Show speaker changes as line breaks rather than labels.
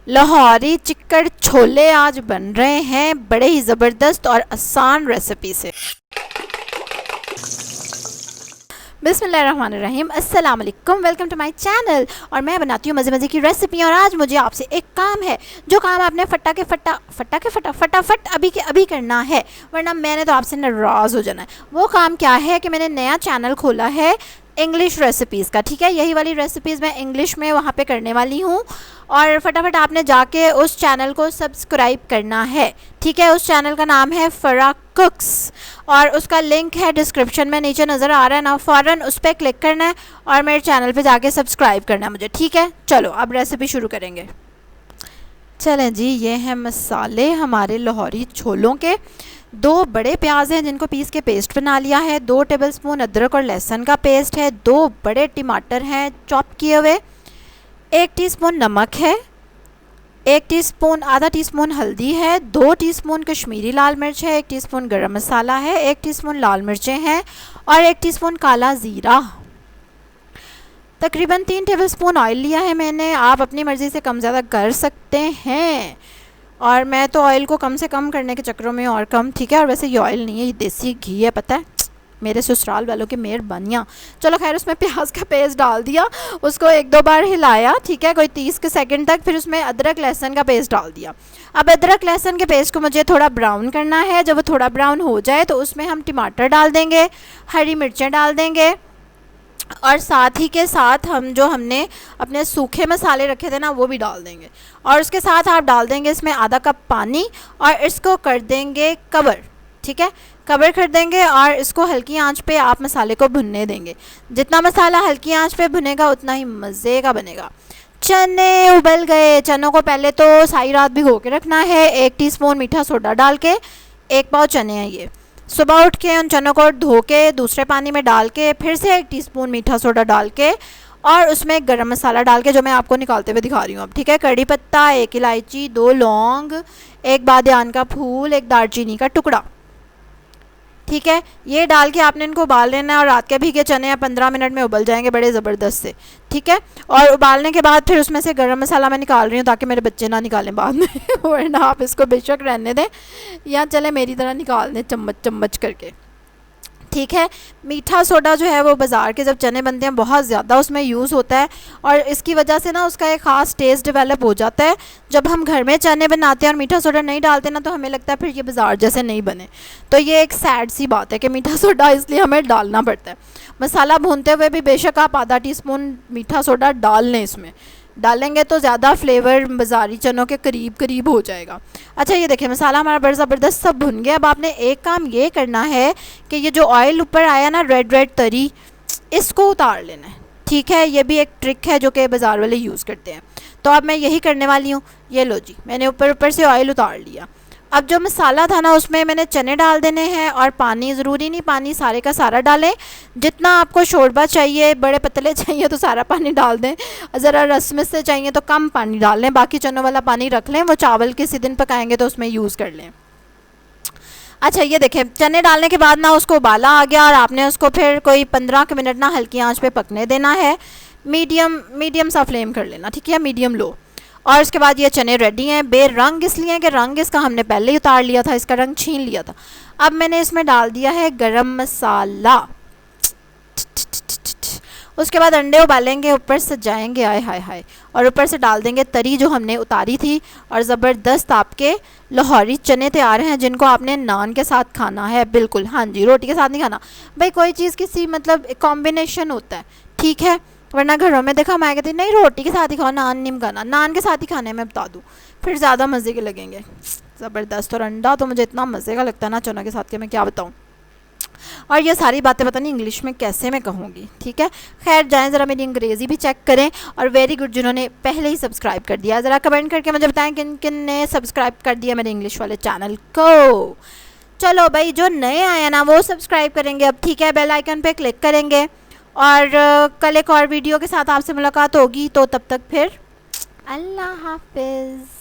लाहौरी चिक्कड़ छोले आज बन रहे हैं बड़े ही ज़बरदस्त और आसान रेसिपी से। बिस्मिल्लाहिर्रहमानिर्रहीम, अस्सलाम वालेकुम, वेलकम टू माय चैनल। और मैं बनाती हूँ मज़े मज़े की रेसिपी। और आज मुझे आपसे एक काम है, जो काम आपने फटाफट अभी के अभी करना है, वरना मैंने तो आपसे नाराज़ हो जाना है। वो काम क्या है कि मैंने नया चैनल खोला है इंग्लिश रेसिपीज़ का, ठीक है। यही वाली रेसिपीज़ मैं इंग्लिश में वहाँ पे करने वाली हूँ और फटाफट आपने जाके उस चैनल को सब्सक्राइब करना है, ठीक है। उस चैनल का नाम है फरा कुक्स और उसका लिंक है डिस्क्रिप्शन में नीचे नज़र आ रहा है ना। फ़ौरन उस पर क्लिक करना है और मेरे चैनल पे जाके सब्सक्राइब करना है मुझे, ठीक है। चलो अब रेसिपी शुरू करेंगे। चलें जी, ये हैं मसाले हमारे लाहौरी छोलों के। 2 बड़े प्याज हैं जिनको पीस के पेस्ट बना लिया है। 2 टेबलस्पून अदरक और लहसुन का पेस्ट है। 2 बड़े टमाटर हैं चॉप किए हुए। 1 टीस्पून नमक है। 1 टीस्पून आधा टीस्पून हल्दी है। 2 टीस्पून कश्मीरी लाल मिर्च है। 1 टीस्पून गरम मसाला है। 1 टीस्पून लाल मिर्चें हैं और 1 टीस्पून काला ज़ीरा। तकरीबन 3 टेबलस्पून ऑयल लिया है मैंने। आप अपनी मर्ज़ी से कम ज़्यादा कर सकते हैं और मैं तो ऑयल को कम से कम करने के चक्करों में और कम, ठीक है। और वैसे ये ऑयल नहीं है, ये देसी घी है, पता है, मेरे ससुराल वालों के मेहरबानियाँ। चलो खैर, उसमें प्याज का पेस्ट डाल दिया, उसको 1-2 बार हिलाया, ठीक है, कोई 30 सेकंड तक। फिर उसमें अदरक लहसुन का पेस्ट डाल दिया। अब अदरक लहसुन के पेस्ट को मुझे थोड़ा ब्राउन करना है। जब वो थोड़ा ब्राउन हो जाए तो उसमें हम टमाटर डाल देंगे, हरी मिर्चें डाल देंगे और साथ ही के साथ हमने अपने सूखे मसाले रखे थे ना, वो भी डाल देंगे। और उसके साथ आप डाल देंगे इसमें आधा कप पानी और इसको कर देंगे कवर, ठीक है। कवर कर देंगे और इसको हल्की आंच पे आप मसाले को भुनने देंगे। जितना मसाला हल्की आंच पे भुनेगा उतना ही मज़े का बनेगा। चने उबल गए। चनों को पहले तो सारी रात भिगो के रखना है। 1 टीस्पून मीठा सोडा डाल के, 1 पाव चने हैं ये। सुबह उठ के उन चनों को धो के दूसरे पानी में डाल के फिर से 1 टीस्पून मीठा सोडा डाल के और उसमें गरम मसाला डाल के, जो मैं आपको निकालते हुए दिखा रही हूँ अब, ठीक है। कड़ी पत्ता, 1 इलायची, 2 लौंग, 1 बादियान का फूल, 1 दालचीनी का टुकड़ा, ठीक है। ये डाल के आपने इनको उबाल लेना है और रात के भीगे चने 15 मिनट में उबल जाएंगे बड़े ज़बरदस्त से, ठीक है। और उबालने के बाद फिर उसमें से गरम मसाला मैं निकाल रही हूँ ताकि मेरे बच्चे ना निकालें बाद में वरना आप इसको बेशक रहने दें या चले मेरी तरह निकाल दें चम्मच चम्मच करके, ठीक है। मीठा सोडा जो है वो बाज़ार के जब चने बनते हैं बहुत ज़्यादा उसमें यूज़ होता है और इसकी वजह से ना उसका एक ख़ास टेस्ट डेवलप हो जाता है। जब हम घर में चने बनाते हैं और मीठा सोडा नहीं डालते ना, तो हमें लगता है फिर ये बाज़ार जैसे नहीं बने। तो ये एक सैड सी बात है कि मीठा सोडा इसलिए हमें डालना पड़ता है। मसाला भूनते हुए भी बेशक आप आधा टीस्पून मीठा सोडा डाल लें, इसमें डालेंगे तो ज़्यादा फ्लेवर बाज़ारी चनों के करीब करीब हो जाएगा। अच्छा, ये देखिए मसाला हमारा बड़ा ज़बरदस्त सब भुन गया। अब आपने एक काम ये करना है कि ये जो ऑयल ऊपर आया ना रेड रेड तरी, इसको उतार लेना है, ठीक है। ये भी एक ट्रिक है जो कि बाज़ार वाले यूज़ करते हैं। तो अब मैं यही करने वाली हूँ। ये लो जी, मैंने ऊपर से ऑयल उतार लिया। अब जो मसाला था ना उसमें मैंने चने डाल देने हैं और पानी, ज़रूरी नहीं पानी सारे का सारा डालें, जितना आपको शोरबा चाहिए, बड़े पतले चाहिए तो सारा पानी डाल दें, ज़रा रस्म से चाहिए तो कम पानी डाल लें, बाकी चनों वाला पानी रख लें, वो चावल किसी दिन पकाएंगे तो उसमें यूज़ कर लें। अच्छा, ये देखें चने डालने के बाद ना उसको उबाला आ गया और आपने उसको फिर कोई 15 मिनट ना हल्की आँच पर पकने देना है। मीडियम सा फ्लेम कर लेना, ठीक है, मीडियम लो। और उसके बाद ये चने रेडी हैं। बेरंग इसलिए कि रंग इसका हमने पहले ही उतार लिया था, इसका रंग छीन लिया था। अब मैंने इसमें डाल दिया है गरम मसाला। उसके बाद अंडे उबालेंगे, ऊपर से जाएंगे, आय हाय हाय, और ऊपर से डाल देंगे तरी जो हमने उतारी थी। और ज़बरदस्त आपके लाहौरी चने तैयार हैं जिनको आपने नान के साथ खाना है। बिल्कुल, हाँ जी, रोटी के साथ नहीं खाना भाई, कोई चीज़ किसी मतलब कॉम्बिनेशन होता है, ठीक है। वरना घरों में देखा मैं कहती नहीं रोटी के साथ ही खाओ, नान नहीं खाना। नान के साथ ही खाने में बता दूँ, फिर ज़्यादा मज़े के लगेंगे, ज़बरदस्त। और अंडा तो मुझे इतना मज़े का लगता है ना चनों के साथ कि मैं क्या बताऊँ। और ये सारी बातें पता नहीं इंग्लिश में कैसे मैं कहूँगी, ठीक है। खैर जाएं ज़रा मेरी अंग्रेज़ी भी चेक करें। और वेरी गुड जिन्होंने पहले ही सब्सक्राइब कर दिया, ज़रा कमेंट करके मुझे बताएं किन किन ने सब्सक्राइब कर दिया मेरे इंग्लिश वाले चैनल को। चलो भाई, जो नए आए ना वो सब्सक्राइब करेंगे अब, ठीक है, बेल आइकन पर क्लिक करेंगे। और कल एक और वीडियो के साथ आपसे मुलाकात होगी, तो तब तक फिर अल्लाह हाफिज़।